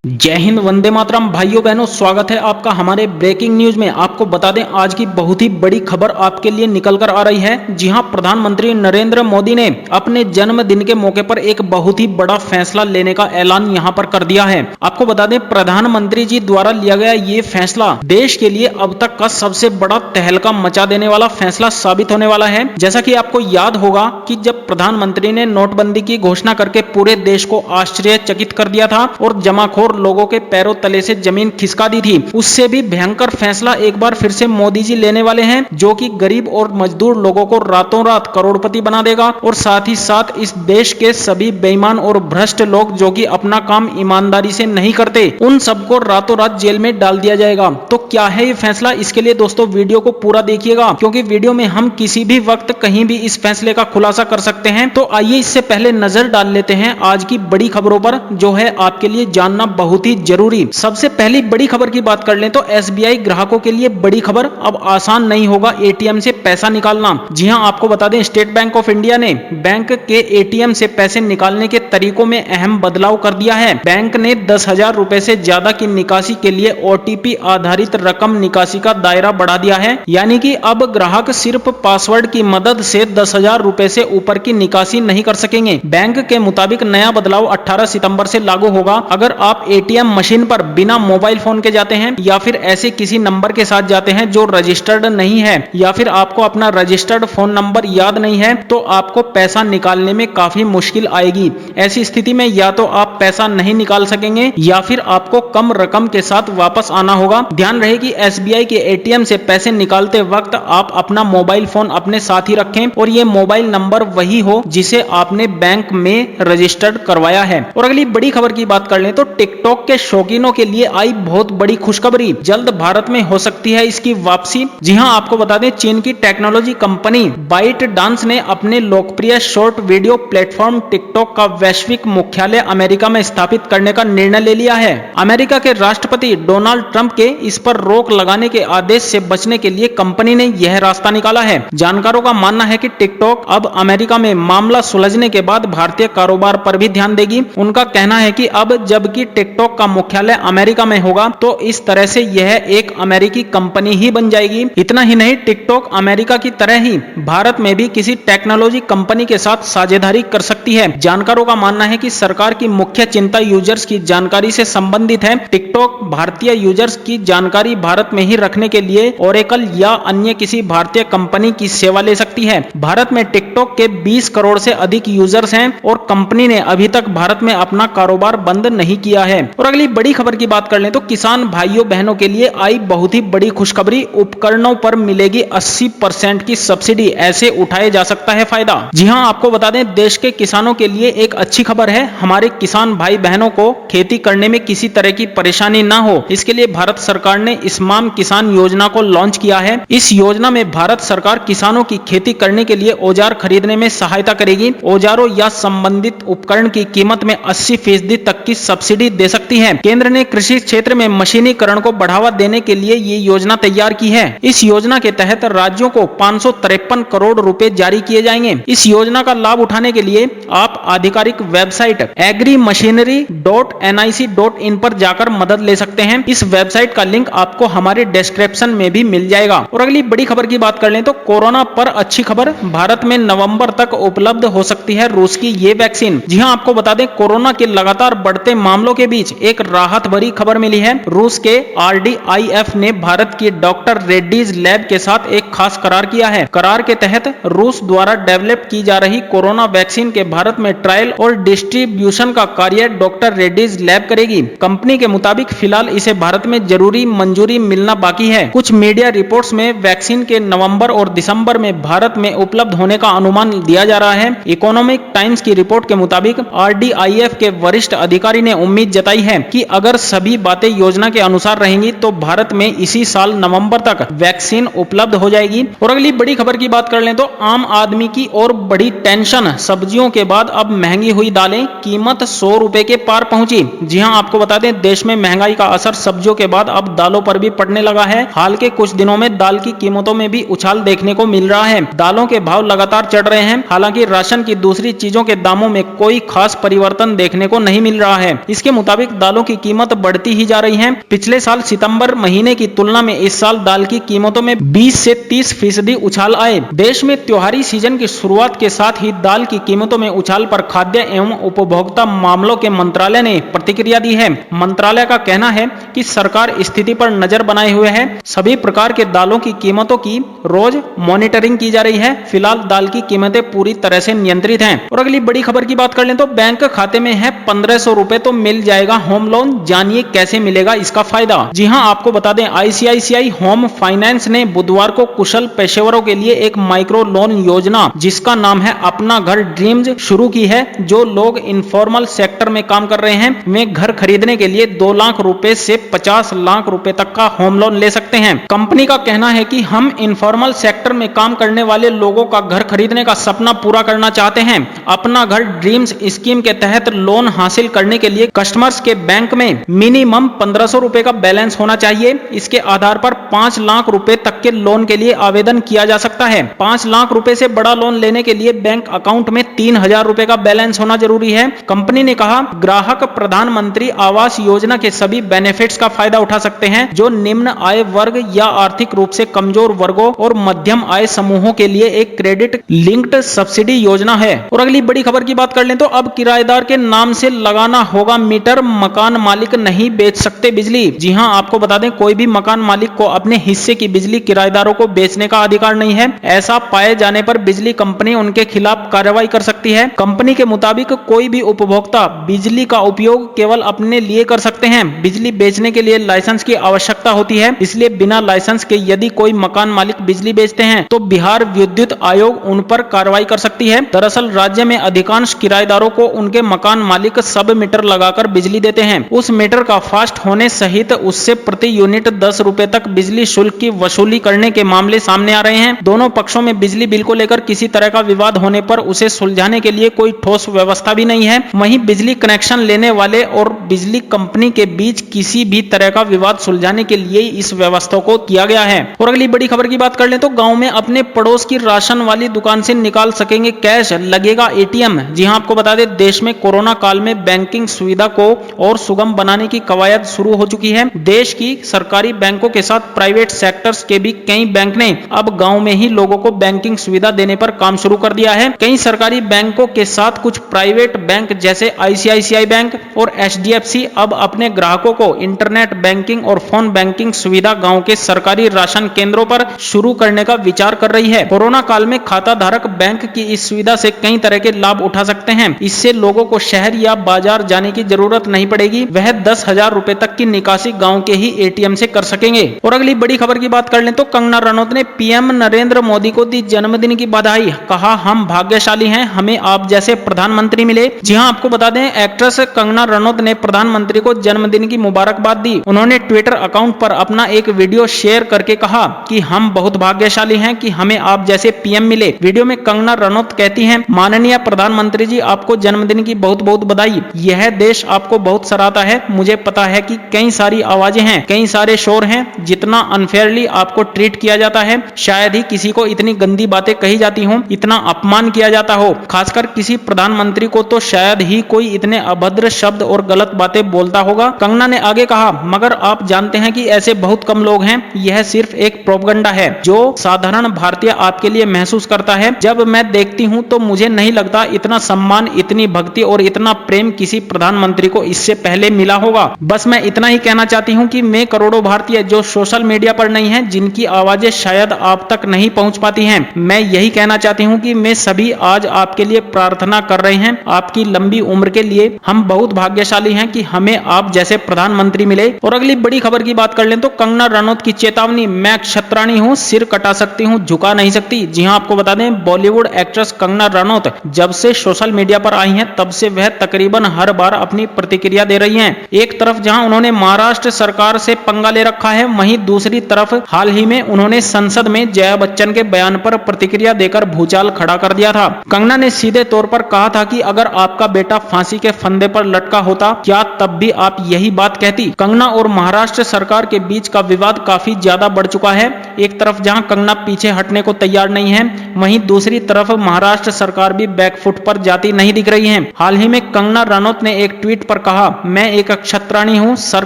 जय हिंद, वंदे मातरम। भाइयों बहनों, स्वागत है आपका हमारे ब्रेकिंग न्यूज में। आपको बता दें, आज की बहुत ही बड़ी खबर आपके लिए निकल कर आ रही है। जी हां, प्रधानमंत्री नरेंद्र मोदी ने अपने जन्मदिन के मौके पर एक बहुत ही बड़ा फैसला लेने का ऐलान यहां पर कर दिया है। आपको बता दें, प्रधानमंत्री जी द्वारा लिया गया ये फैसला देश के लिए अब तक का सबसे बड़ा तहलका मचा देने वाला फैसला साबित होने वाला है। जैसा कि आपको याद होगा कि जब प्रधानमंत्री ने नोटबंदी की घोषणा करके पूरे देश को आश्चर्यचकित कर दिया था और जमाखोर लोगों के पैरों तले से जमीन खिसका दी थी, उससे भी भयंकर फैसला एक बार फिर से मोदी जी लेने वाले हैं, जो कि गरीब और मजदूर लोगों को रातों रात करोड़पति बना देगा और साथ ही साथ इस देश के सभी बेईमान और भ्रष्ट लोग जो कि अपना काम ईमानदारी से नहीं करते, उन सबको रातों रात जेल में डाल दिया जाएगा। तो क्या है ये फैसला? इसके लिए दोस्तों वीडियो को पूरा देखिएगा, क्योंकि वीडियो में हम किसी भी वक्त कहीं भी इस फैसले का खुलासा कर सकते हैं। तो आइए इससे पहले नजर डाल लेते हैं आज की बड़ी खबरों पर, जो है आपके लिए जानना बहुत ही जरूरी। सबसे पहली बड़ी खबर की बात कर लें तो एसबीआई ग्राहकों के लिए बड़ी खबर, अब आसान नहीं होगा एटीएम से पैसा निकालना। जी हां, आपको बता दें, स्टेट बैंक ऑफ इंडिया ने बैंक के एटीएम से पैसे निकालने के तरीकों में अहम बदलाव कर दिया है। बैंक ने 10,000 रुपए से ज्यादा की निकासी के लिए ओटीपी आधारित रकम निकासी का दायरा बढ़ा दिया है। यानी कि अब ग्राहक सिर्फ पासवर्ड की मदद से 10,000 रुपए से ऊपर की निकासी नहीं कर सकेंगे। बैंक के मुताबिक नया बदलाव 18 सितंबर से लागू होगा। अगर आप एटीएम मशीन पर बिना मोबाइल फोन के जाते हैं या फिर ऐसे किसी नंबर के साथ जाते हैं जो रजिस्टर्ड नहीं है, या फिर आपको अपना रजिस्टर्ड फोन नंबर याद नहीं है, तो आपको पैसा निकालने में काफी मुश्किल आएगी। ऐसी स्थिति में या तो आप पैसा नहीं निकाल सकेंगे या फिर आपको कम रकम के साथ वापस आना होगा। ध्यान रहे कि एसबीआई के एटीएम से पैसे निकालते वक्त आप अपना मोबाइल फोन अपने साथ ही रखें और ये मोबाइल नंबर वही हो जिसे आपने बैंक में रजिस्टर्ड करवाया है। और अगली बड़ी खबर की बात कर लें तो टिकटॉक के शौकीनों के लिए आई बहुत बड़ी खुशखबरी, जल्द भारत में हो सकती है इसकी वापसी। जी हां, आपको बता दें, चीन की टेक्नोलॉजी कंपनी बाइट डांस ने अपने लोकप्रिय शॉर्ट वीडियो प्लेटफॉर्म टिकटॉक का वैश्विक मुख्यालय अमेरिका में स्थापित करने का निर्णय ले लिया है। अमेरिका के राष्ट्रपति डोनाल्ड ट्रंप के इस पर रोक लगाने के आदेश से बचने के लिए कंपनी ने यह रास्ता निकाला है। जानकारों का मानना है कि टिकटॉक अब अमेरिका में मामला सुलझने के बाद भारतीय कारोबार पर भी ध्यान देगी। उनका कहना है कि अब जबकि टिकटॉक का मुख्यालय अमेरिका में होगा, तो इस तरह से यह एक अमेरिकी कंपनी ही बन जाएगी। इतना ही नहीं, टिकटॉक अमेरिका की तरह ही भारत में भी किसी टेक्नोलॉजी कंपनी के साथ साझेदारी कर सकती है। जानकारों का मानना है कि सरकार की मुख्य चिंता यूजर्स की जानकारी से संबंधित है। टिकटॉक भारतीय यूजर्स की जानकारी भारत में ही रखने के लिए ओरेकल या अन्य किसी भारतीय कंपनी की सेवा ले सकती है। भारत में टिकटॉक के 20 करोड़ से अधिक यूजर्स हैं और कंपनी ने अभी तक भारत में अपना कारोबार बंद नहीं किया है। और अगली बड़ी खबर की बात कर लें तो किसान भाइयों बहनों के लिए आई बहुत ही बड़ी खुशखबरी, उपकरणों पर मिलेगी 80% की सब्सिडी, ऐसे उठाया जा सकता है फायदा। जी हां, आपको बता दें, देश के किसानों के लिए एक अच्छी खबर है। हमारे किसान भाई बहनों को खेती करने में किसी तरह की परेशानी ना हो, इसके लिए भारत सरकार ने स्माम किसान योजना को लॉन्च किया है। इस योजना में भारत सरकार किसानों की खेती करने के लिए औजार खरीदने में सहायता करेगी। औजारों या संबंधित उपकरण की कीमत में 80% तक की सब्सिडी दे सकती है। केंद्र ने कृषि क्षेत्र में मशीनीकरण को बढ़ावा देने के लिए ये योजना तैयार की है। इस योजना के तहत राज्यों को 553 करोड़ रुपए जारी किए जाएंगे। इस योजना का लाभ उठाने के लिए आप आधिकारिक वेबसाइट agrimachinery.nic.in पर जाकर मदद ले सकते हैं। इस वेबसाइट का लिंक आपको हमारे डिस्क्रिप्शन में भी मिल जाएगा। और अगली बड़ी खबर की बात कर लें तो कोरोना पर अच्छी खबर, भारत में नवंबर तक उपलब्ध हो सकती है रूस की ये वैक्सीन। जी हां, आपको बता दें, कोरोना के लगातार बढ़ते मामलों के बीच एक राहत भरी खबर मिली है। रूस के RDIF ने भारत की डॉक्टर रेड्डीज लैब के साथ एक खास करार किया है। करार के तहत रूस द्वारा डेवलप की जा रही कोरोना वैक्सीन के भारत में ट्रायल और डिस्ट्रीब्यूशन का कार्य डॉक्टर रेड्डीज लैब करेगी। कंपनी के मुताबिक फिलहाल इसे भारत में जरूरी मंजूरी मिलना बाकी है। कुछ मीडिया रिपोर्ट्स में वैक्सीन के नवंबर और दिसंबर में भारत में उपलब्ध होने का अनुमान दिया जा रहा है। इकोनॉमिक टाइम्स की रिपोर्ट के मुताबिक RDIF के वरिष्ठ अधिकारी ने उम्मीद जताई है कि अगर सभी बातें योजना के अनुसार रहेंगी तो भारत में इसी साल नवंबर तक वैक्सीन उपलब्ध हो जाएगी। और अगली बड़ी खबर की बात कर लें तो आम आदमी की और बड़ी टेंशन, सब्जियों के बाद अब महंगी हुई दालें, कीमत 100 रुपए के पार पहुंची। जी हां, आपको बता दें, देश में महंगाई का असर सब्जियों के बाद अब दालों पर भी पड़ने लगा है। हाल के कुछ दिनों में दाल की कीमतों में भी उछाल देखने को मिल रहा है। दालों के भाव लगातार चढ़ रहे हैं। हालांकि राशन की दूसरी चीजों के दामों में कोई खास परिवर्तन देखने को नहीं मिल रहा है। इसके मुताबिक मुताबिक दालों की कीमत बढ़ती ही जा रही है। पिछले साल सितंबर महीने की तुलना में इस साल दाल की कीमतों में 20 से 30% उछाल आए। देश में त्योहारी सीजन की शुरुआत के साथ ही दाल की कीमतों में उछाल पर खाद्य एवं उपभोक्ता मामलों के मंत्रालय ने प्रतिक्रिया दी है। मंत्रालय का कहना है कि सरकार स्थिति पर नजर बनाए हुए है। सभी प्रकार के दालों की कीमतों की रोज मॉनिटरिंग की जा रही है। फिलहाल दाल की कीमतें पूरी तरह से नियंत्रित हैं। और अगली बड़ी खबर की बात कर लें तो बैंक खाते में है 1500 रुपए तो मिल जाएगा होम लोन। जानिए कैसे मिलेगा इसका फायदा। जी हां, आपको बता दें आईसीआईसीआई होम फाइनेंस ने बुधवार को कुशल पेशेवरों के लिए एक माइक्रो लोन योजना जिसका नाम है अपना घर ड्रीम्स शुरू की है। जो लोग इनफॉर्मल सेक्टर में काम कर रहे हैं वे घर खरीदने के लिए 2 लाख रुपए से 50 लाख रुपए तक का होम लोन ले सकते हैं। कंपनी का कहना है कि हम इनफॉर्मल सेक्टर में काम करने वाले लोगों का घर खरीदने का सपना पूरा करना चाहते हैं। अपना घर ड्रीम्स स्कीम के तहत लोन हासिल करने के लिए कस्टमर्स के बैंक में मिनिमम 1500 रुपए का बैलेंस होना चाहिए। इसके आधार पर 5 लाख रुपए तक के लोन के लिए आवेदन किया जा सकता है। 5 लाख रुपए से बड़ा लोन लेने के लिए बैंक अकाउंट में 3000 रुपए का बैलेंस होना जरूरी है। कंपनी ने कहा ग्राहक प्रधानमंत्री आवास योजना के सभी बेनिफिट्स का फायदा उठा सकते हैं जो निम्न आय वर्ग या आर्थिक रूप से कमजोर वर्गों और मध्यम आय समूहों के लिए एक क्रेडिट लिंक्ड सब्सिडी योजना है। और अगली बड़ी खबर की बात कर लें तो अब किराएदार के नाम से लगाना होगा मीटर। मकान मालिक नहीं बेच सकते बिजली। जी हां, आपको बता दें कोई भी मकान मालिक को अपने हिस्से की बिजली किराएदारों को बेचने का अधिकार नहीं है। ऐसा पाए जाने पर बिजली कंपनी उनके खिलाफ कार्रवाई कर सकती है। कंपनी के मुताबिक कोई भी उपभोक्ता बिजली का उपयोग केवल अपने लिए कर सकते हैं। बिजली बेचने के लिए लाइसेंस की आवश्यकता होती है, इसलिए बिना लाइसेंस के यदि कोई मकान मालिक बिजली बेचते हैं तो बिहार विद्युत आयोग उन पर कार्रवाई कर सकती है। दरअसल राज्य में अधिकांश किराएदारों को उनके मकान मालिक सब मीटर लगाकर बिजली देते हैं। उस मीटर का फास्ट होने सहित उससे प्रति यूनिट 10 रुपए तक बिजली शुल्क की वसूली करने के मामले सामने आ रहे हैं। दोनों पक्षों में बिजली बिल को लेकर किसी तरह का विवाद होने पर उसे सुलझाने के लिए कोई ठोस व्यवस्था भी नहीं है। वहीं बिजली कनेक्शन लेने वाले और बिजली कंपनी के बीच किसी भी तरह का विवाद सुलझाने के लिए इस व्यवस्था को किया गया है। और अगली बड़ी खबर की बात कर लें तो गांव में अपने पड़ोस की राशन वाली दुकान से निकाल सकेंगे कैश, लगेगा एटीएम। जी हां, आपको बता दें देश में कोरोना काल में बैंकिंग सुविधा को और सुगम बनाने की कवायद शुरू हो चुकी है। देश की सरकारी बैंकों के साथ प्राइवेट सेक्टर्स के भी कई बैंक ने अब गांव में ही लोगों को बैंकिंग सुविधा देने पर काम शुरू कर दिया है। कई सरकारी बैंकों के साथ कुछ प्राइवेट बैंक जैसे आईसीआईसीआई बैंक और एचडीएफसी अब अपने ग्राहकों को इंटरनेट बैंकिंग और फोन बैंकिंग सुविधा गांव के सरकारी राशन केंद्रों पर शुरू करने का विचार कर रही है। कोरोना काल में खाता धारक बैंक की इस सुविधा से कई तरह के लाभ उठा सकते हैं। इससे लोगों को शहर या बाजार जाने की जरूरत नहीं पड़ेगी। वह 10,000 रुपए तक की निकासी गांव के ही एटीएम से कर सकेंगे। और अगली बड़ी खबर की बात कर लें तो कंगना रनौत ने पीएम नरेंद्र मोदी को दी जन्मदिन की बधाई। कहा हम भाग्यशाली हैं, हमें आप जैसे प्रधानमंत्री मिले। जी हां, आपको बता दें एक्ट्रेस कंगना रनौत ने प्रधानमंत्री को जन्मदिन की मुबारकबाद दी। उन्होंने ट्विटर अकाउंट पर अपना एक वीडियो शेयर करके कहा कि हम बहुत भाग्यशाली हैं कि हमें आप जैसे पीएम मिले। वीडियो में कंगना रनौत कहती हैं माननीय प्रधानमंत्री जी, आपको जन्मदिन की बहुत बहुत बधाई। यह देश आपको बहुत सराहता है। मुझे पता है कि कई सारी आवाजें हैं, कई सारे शोर हैं। जितना अनफेयरली आपको ट्रीट किया जाता है, शायद ही किसी को इतनी गंदी बातें कही जाती हों, इतना अपमान किया जाता हो। खासकर किसी प्रधानमंत्री को तो शायद ही कोई इतने अभद्र शब्द और गलत बातें बोलता होगा। कंगना ने आगे कहा मगर आप जानते हैं कि ऐसे बहुत कम लोग हैं। यह सिर्फ एक प्रोपगंडा है जो साधारण भारतीय आपके लिए महसूस करता है। जब मैं देखती हूं तो मुझे नहीं लगता इतना सम्मान, इतनी भक्ति और इतना प्रेम किसी प्रधानमंत्री को इससे पहले मिला होगा। बस मैं इतना ही कहना चाहती हूं कि मैं करोड़ों भारतीय जो सोशल मीडिया पर नहीं हैं, जिनकी आवाजें शायद आप तक नहीं पहुंच पाती हैं, मैं यही कहना चाहती हूं कि मैं सभी आज आपके लिए प्रार्थना कर रहे हैं, आपकी लंबी उम्र के लिए। हम बहुत भाग्यशाली हैं कि हमें आप जैसे प्रधानमंत्री मिले। और अगली बड़ी खबर की बात कर लें तो कंगना रनौत की चेतावनी, मैं क्षत्राणी हूं, सिर कटा सकती हूं, झुका नहीं सकती। जी हां, आपको बता दें बॉलीवुड एक्ट्रेस कंगना रनौत जब से सोशल मीडिया पर आई हैं तब से वह तकरीबन हर बार अपनी प्रतिक्रिया दे रही हैं। एक तरफ जहां उन्होंने महाराष्ट्र सरकार से पंगा ले रखा है, वहीं दूसरी तरफ हाल ही में उन्होंने संसद में जया बच्चन के बयान पर प्रतिक्रिया देकर भूचाल खड़ा कर दिया था। कंगना ने सीधे तौर पर कहा था कि अगर आपका बेटा फांसी के फंदे पर लटका होता क्या तब भी आप यही बात कहती। कंगना और महाराष्ट्र सरकार के बीच का विवाद काफी ज्यादा बढ़ चुका है। एक तरफ जहां कंगना पीछे हटने को तैयार नहीं है, वहीं दूसरी तरफ महाराष्ट्र सरकार भी बैकफुट पर जाती नहीं दिख रही है। हाल ही में कंगना रनौत ने एक ट्वीट पर कहा, मैं एक क्षत्राणी हूँ, सर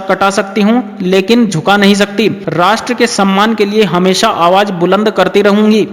कटा सकती हूँ लेकिन झुका नहीं सकती। राष्ट्र के सम्मान के लिए हमेशा आवाज बुलंद करती रहूंगी।